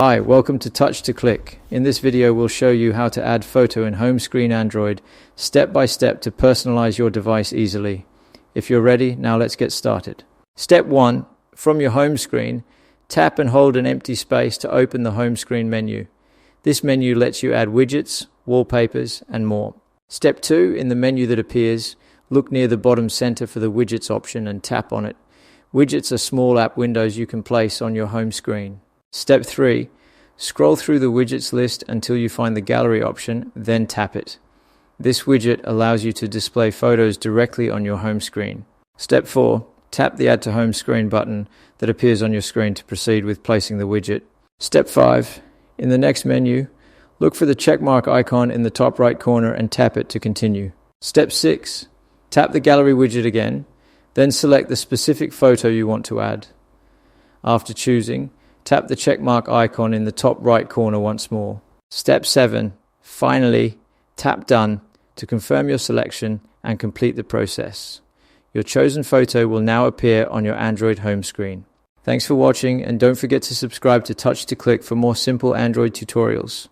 Hi, welcome to toClick. In this video we'll show you how to add photo in home screen Android step by step to personalize your device easily. If you're ready, now let's get started. Step 1. From your home screen, tap and hold an empty space to open the home screen menu. This menu lets you add widgets, wallpapers, and more. Step 2. In the menu that appears, look near the bottom center for the widgets option and tap on it. Widgets are small app windows you can place on your home screen. Step 3. Scroll through the widgets list until you find the gallery option, then tap it. This widget allows you to display photos directly on your home screen. Step 4. Tap the Add to Home Screen button that appears on your screen to proceed with placing the widget. Step 5. In the next menu, look for the checkmark icon in the top right corner and tap it to continue. Step 6. Tap the gallery widget again, then select the specific photo you want to add. After choosing, tap the checkmark icon in the top right corner once more. Step 7. Finally, tap Done to confirm your selection and complete the process. Your chosen photo will now appear on your Android home screen. Thanks for watching, and don't forget to subscribe to toClick for more simple Android tutorials.